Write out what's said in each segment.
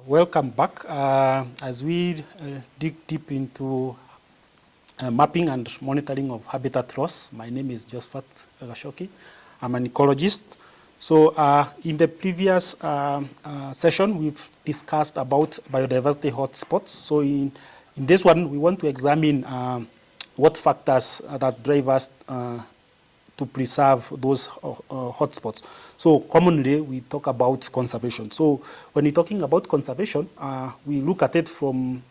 Welcome back. As we dig deep into mapping and monitoring of habitat loss, my name is Josephat Gashoki. I'm an ecologist. So in the previous session, we've discussed about biodiversity hotspots. So in this one, we want to examine what factors that drive us to preserve those hotspots. So commonly we talk about conservation. So when we're talking about conservation, we look at it from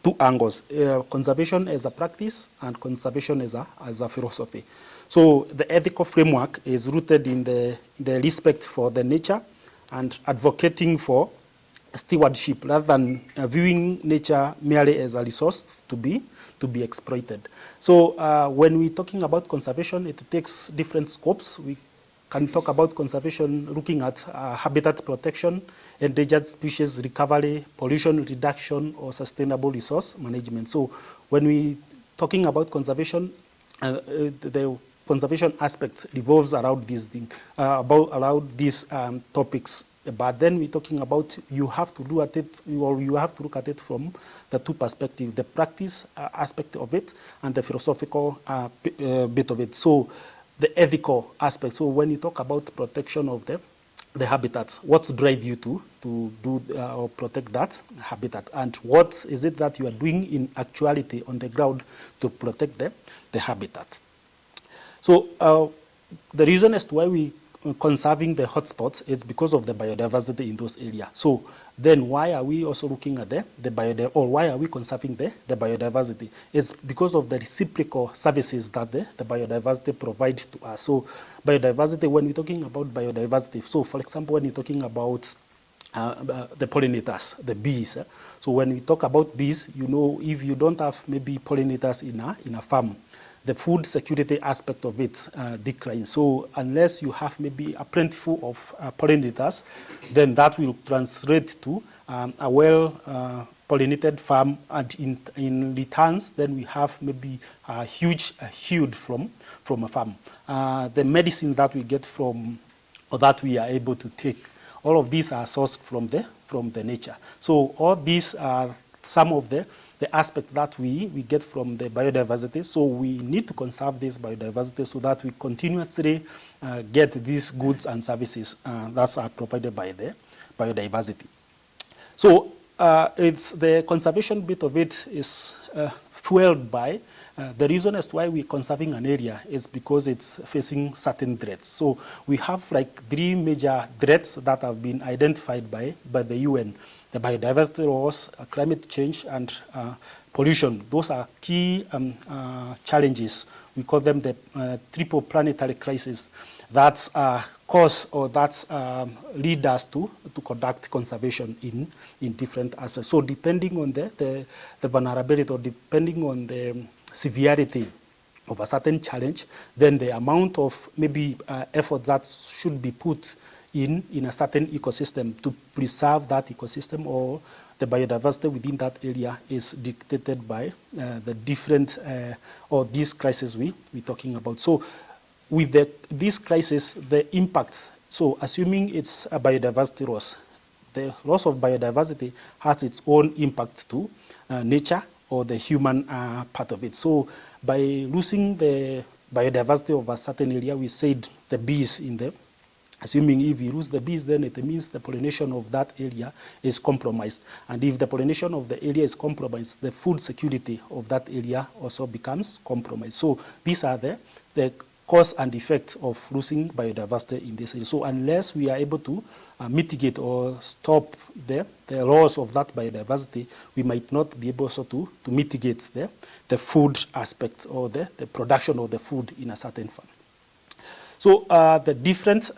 two angles, conservation as a practice and conservation as a philosophy. So the ethical framework is rooted in the respect for the nature and advocating for stewardship rather than viewing nature merely as a resource to be exploited. So when we're talking about conservation, it takes different scopes. We can talk about conservation looking at habitat protection, endangered species recovery, pollution reduction, or sustainable resource management. So when we're talking about conservation, the conservation aspect revolves around these things, around these topics. But then we're talking about you have to look at it from the two perspectives, the practice aspect of it and the philosophical bit of it. So the ethical aspect. So when you talk about protection of the habitats, what's drive you to do or protect that habitat, and what is it that you are doing in actuality on the ground to protect the habitat? So the reason as to why we conserving the hotspots is because of the biodiversity in those areas. So then why are we also looking at why are we conserving the biodiversity? It's because of the reciprocal services that the biodiversity provide to us. So biodiversity, when we're talking about biodiversity, so for example, when you're talking about the pollinators, the bees. So when we talk about bees, you know, if you don't have maybe pollinators in a farm, the food security aspect of it declines. So unless you have maybe a plentiful of pollinators, then that will translate to a well pollinated farm, and in returns, then we have maybe a huge yield from a farm. The medicine that we get from, or that we are able to take, all of these are sourced from the nature. So all these are some of the aspect that we get from the biodiversity. So we need to conserve this biodiversity so that we continuously get these goods and services that are provided by the biodiversity. So it's the conservation bit of it is fueled by the reason as to why we're conserving an area is because it's facing certain threats. So we have like 3 major threats that have been identified by the UN. The biodiversity loss, climate change, and pollution. Those are key challenges. We call them the triple planetary crisis that cause or that lead us to conduct conservation in different aspects. So depending on the vulnerability, or depending on the severity of a certain challenge, then the amount of maybe effort that should be put in a certain ecosystem to preserve that ecosystem or the biodiversity within that area is dictated by the different or these crises we're talking about. So with this crisis, the impact, so assuming it's a biodiversity loss, the loss of biodiversity has its own impact to nature or the human part of it. So by losing the biodiversity of a certain area, we said the bees in there, assuming if you lose the bees, then it means the pollination of that area is compromised. And if the pollination of the area is compromised, the food security of that area also becomes compromised. So these are the cause and effect of losing biodiversity in this area. So unless we are able to mitigate or stop the loss of that biodiversity, we might not be able also to mitigate the food aspect or the production of the food in a certain farm. So the different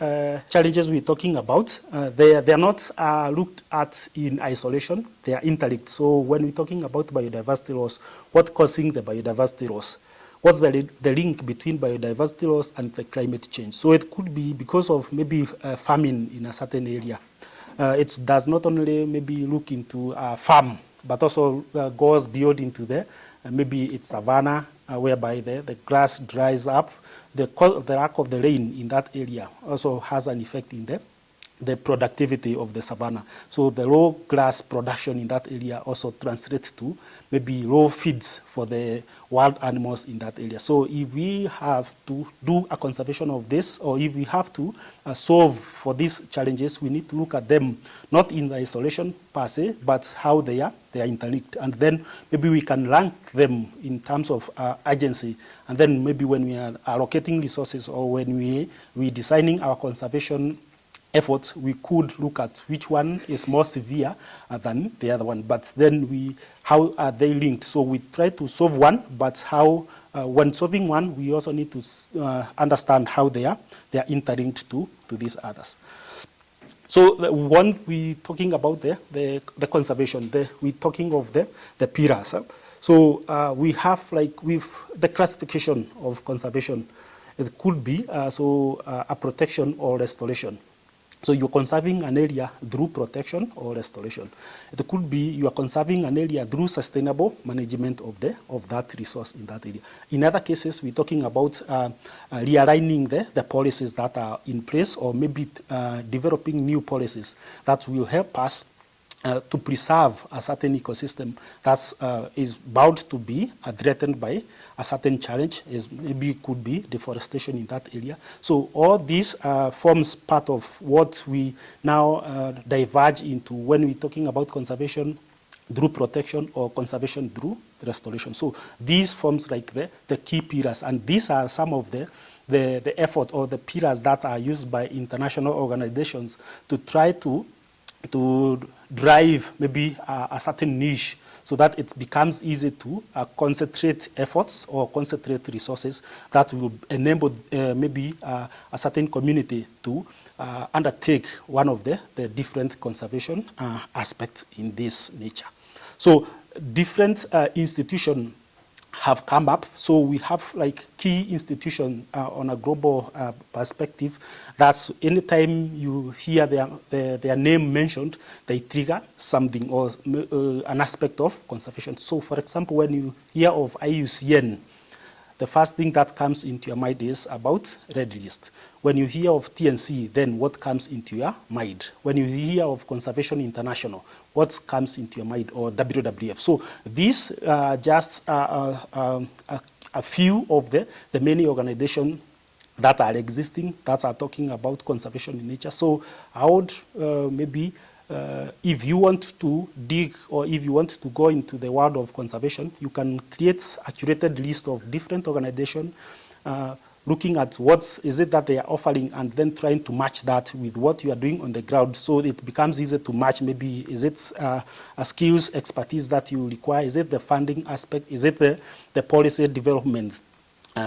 challenges we're talking about, they are not looked at in isolation, they are interlinked. So when we're talking about biodiversity loss, what's causing the biodiversity loss? What's the link between biodiversity loss and the climate change? So it could be because of maybe famine in a certain area. It does not only maybe look into a farm, but also goes beyond into the, maybe it's savanna, whereby the grass dries up. The lack of the rain in that area also has an effect in the the productivity of the savanna. So the raw grass production in that area also translates to maybe raw feeds for the wild animals in that area. So if we have to do a conservation of this, or if we have to solve for these challenges, we need to look at them not in isolation per se, but how they are interlinked. And then maybe we can rank them in terms of urgency. And then maybe when we are allocating resources, or when we designing our conservation efforts, we could look at which one is more severe than the other one. But then how are they linked? So we try to solve one, but how, when solving one, we also need to understand how they are interlinked to these others. So the one we're talking about the conservation, we're talking of the pillars. So we have, like, with the classification of conservation, it could be a protection or restoration. So you're conserving an area through protection or restoration. It could be you are conserving an area through sustainable management of that resource in that area. In other cases, we're talking about realigning the policies that are in place, or maybe developing new policies that will help us to preserve a certain ecosystem that is bound to be threatened by a certain challenge, maybe it could be deforestation in that area. So all this forms part of what we now diverge into when we're talking about conservation through protection or conservation through restoration. So these forms like the key pillars, and these are some of the effort or the pillars that are used by international organizations to try to drive maybe a certain niche, so that it becomes easy to concentrate efforts or concentrate resources that will enable maybe a certain community to undertake one of the different conservation aspects in this nature. So different institutions have come up. So we have like key institutions on a global perspective. That's anytime you hear their name mentioned, they trigger something or an aspect of conservation. So for example, when you hear of IUCN, the first thing that comes into your mind is about Red List. When you hear of TNC, then what comes into your mind? When you hear of Conservation International, what comes into your mind, or WWF? So these are just a few of the many organizations that are existing, that are talking about conservation in nature. So I would maybe, if you want to dig, or if you want to go into the world of conservation, you can create a curated list of different organizations, looking at what is it that they are offering, and then trying to match that with what you are doing on the ground, so it becomes easier to match. Maybe is it a skills, expertise that you require? Is it the funding aspect? Is it the policy development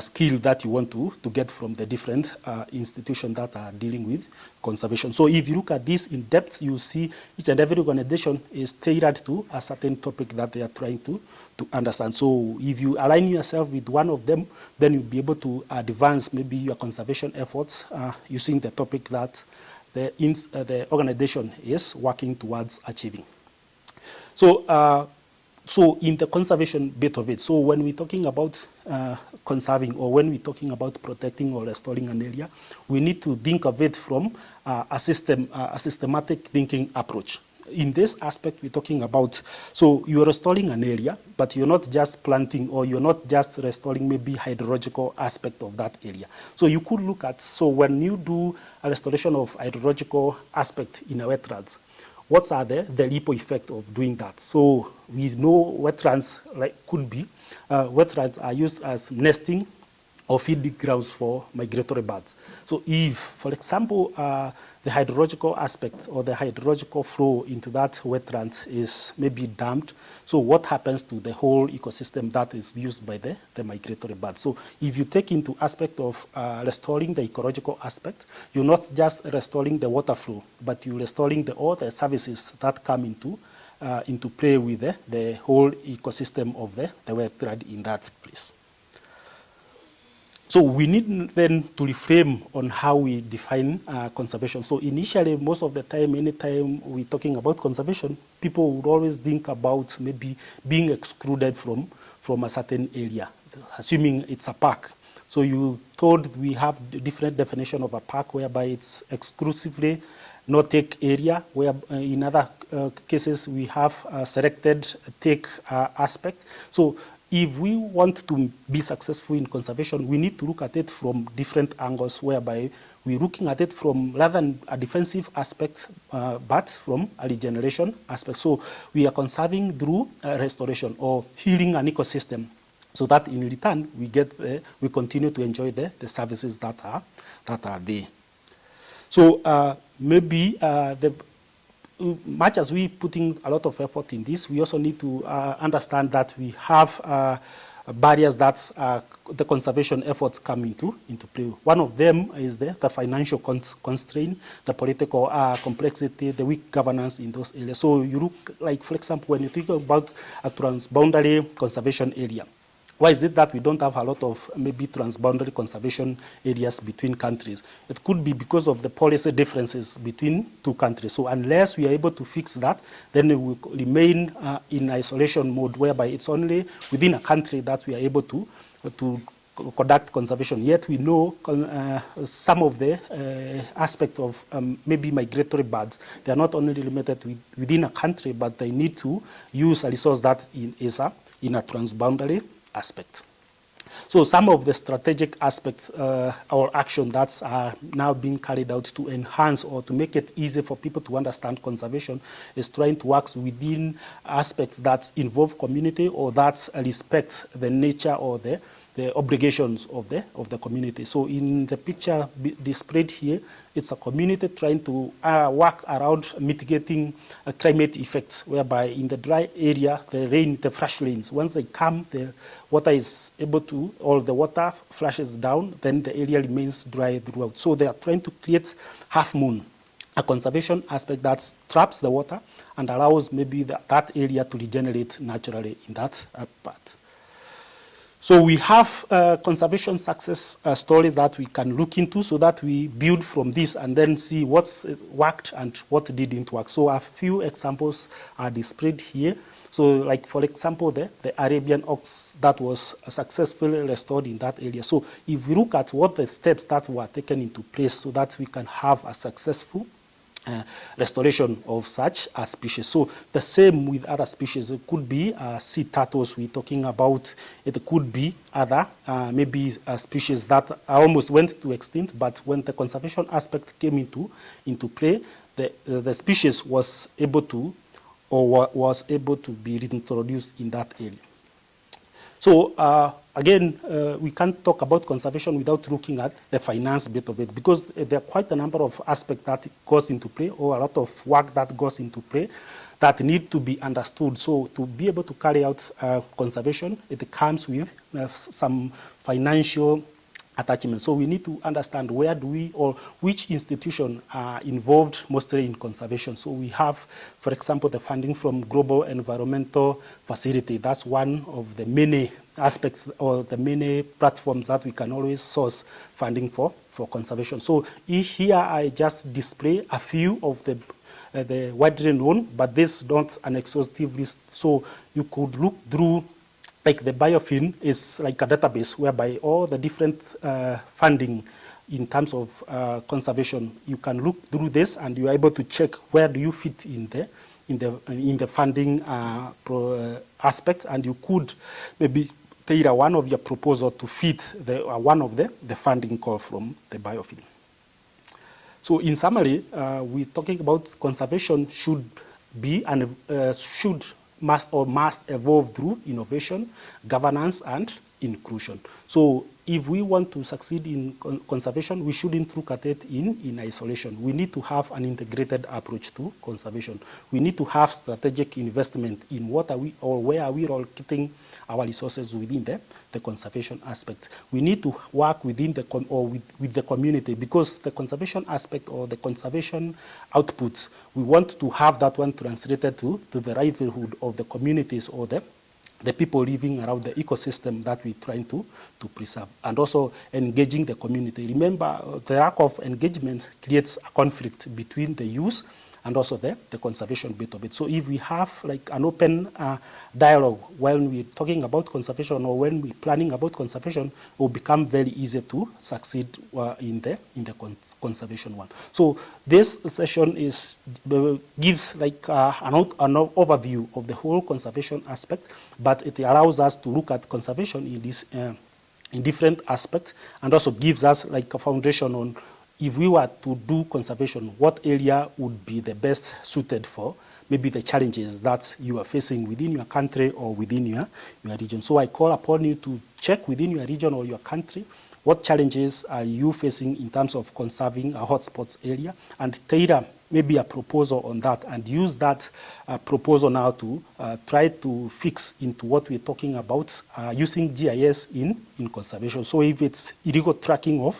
skill that you want to get from the different institutions that are dealing with conservation? So if you look at this in depth, you see each and every organization is tailored to a certain topic that they are trying to understand. So if you align yourself with one of them, then you'll be able to advance maybe your conservation efforts using the topic that the organization is working towards achieving. So so in the conservation bit of it, so when we're talking about conserving, or when we're talking about protecting or restoring an area, we need to think of it from a systematic thinking approach. In this aspect, we're talking about, so you're restoring an area, but you're not just planting, or you're not just restoring maybe hydrological aspect of that area. So you could look at, so when you do a restoration of hydrological aspect in a wetlands, what are the ripple effect of doing that? So we know wetlands could be, wetlands are used as nesting or feeding grounds for migratory birds. So if, for example, the hydrological aspect or the hydrological flow into that wetland is maybe damped, so what happens to the whole ecosystem that is used by the migratory birds? So if you take into aspect of restoring the ecological aspect, you're not just restoring the water flow, but you're restoring all the services that come into play with the whole ecosystem of the wetland in that place. So we need then to reframe on how we define conservation. So initially, most of the time, anytime we're talking about conservation, people would always think about maybe being excluded from a certain area, assuming it's a park. So you told we have a different definition of a park, whereby it's exclusively no-take area, where in other cases we have selected take aspect. So if we want to be successful in conservation, we need to look at it from different angles, whereby we're looking at it from rather than a defensive aspect, but from a regeneration aspect. So we are conserving through restoration or healing an ecosystem, so that in return we continue to enjoy the services that are there. So maybe much as we putting a lot of effort in this, we also need to understand that we have barriers that the conservation efforts come into play. One of them is the financial constraint, the political complexity, the weak governance in those areas. So you look, like, for example, when you think about a transboundary conservation area, why is it that we don't have a lot of maybe transboundary conservation areas between countries? It could be because of the policy differences between two countries. So unless we are able to fix that, then we will remain in isolation mode, whereby it's only within a country that we are able to conduct conservation. Yet we know some of the aspect of maybe migratory birds, they are not only limited within a country, but they need to use a resource that is in a transboundary aspect. So some of the strategic aspects or action that's now being carried out to enhance or to make it easy for people to understand conservation is trying to work within aspects that involve community or that respect the nature or the obligations of the community. So in the picture displayed here, it's a community trying to work around mitigating climate effects, whereby in the dry area, the flash rains, once they come, the water is able to, or the water flashes down, then the area remains dry throughout. So they are trying to create half moon, a conservation aspect that traps the water and allows maybe that area to regenerate naturally in that part. So we have a conservation success story that we can look into, so that we build from this and then see what's worked and what didn't work. So a few examples are displayed here. So like, for example, the Arabian ox that was successfully restored in that area. So if we look at what the steps that were taken into place so that we can have a successful restoration of such a species. So the same with other species. It could be sea turtles we're talking about. It could be other maybe species that almost went to extinct, but when the conservation aspect came into play, the species was able to be reintroduced in that area. So again, we can't talk about conservation without looking at the finance bit of it, because there are quite a number of aspects that goes into play, or a lot of work that goes into play that need to be understood. So to be able to carry out conservation, it comes with some financial attachment. So we need to understand where do we, or which institution are involved mostly in conservation. So we have, for example, the funding from Global Environmental Facility. That's one of the many aspects or the many platforms that we can always source funding for conservation. So here I just display a few of the widely known, but this is not an exhaustive list. So you could look through. Like the biofilm is like a database whereby all the different funding in terms of conservation, you can look through this and you are able to check where do you fit in the funding aspect, and you could maybe tailor one of your proposal to fit one of the funding call from the biofilm. So in summary, we're talking about conservation should be and must evolve through innovation, governance, and inclusion. So if we want to succeed in conservation, we shouldn't look at it in isolation. We need to have an integrated approach to conservation. We need to have strategic investment in what are we, or where are we allocating our resources within the conservation aspect. We need to work within with the community, because the conservation aspect or the conservation outputs, we want to have that one translated to the livelihood of the communities or the people living around the ecosystem that we're trying to preserve, and also engaging the community. Remember, the lack of engagement creates a conflict between the use and also the conservation bit of it. So if we have like an open dialogue when we're talking about conservation or when we're planning about conservation, it will become very easy to succeed in the conservation one. So this session gives like an overview of the whole conservation aspect, but it allows us to look at conservation in this in different aspects, and also gives us like a foundation on if we were to do conservation, what area would be the best suited for maybe the challenges that you are facing within your country or within your region. So I call upon you to check within your region or your country what challenges are you facing in terms of conserving a hotspots area, and tailor maybe a proposal on that, and use that proposal now to try to fix into what we're talking about using GIS in conservation. So if it's illegal tracking of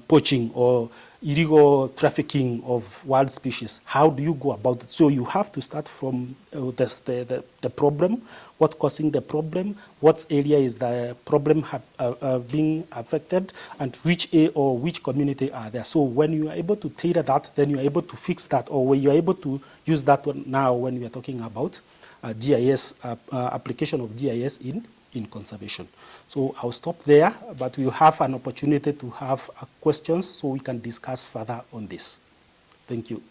poaching or illegal trafficking of wild species, how do you go about it? So you have to start from the problem, what's causing the problem, what area is the problem being affected, and which or which community are there. So when you are able to tailor that, then you are able to fix that, or when you are able to use that one now when we are talking about GIS, application of GIS in conservation. So I'll stop there, but we'll have an opportunity to have questions so we can discuss further on this. Thank you.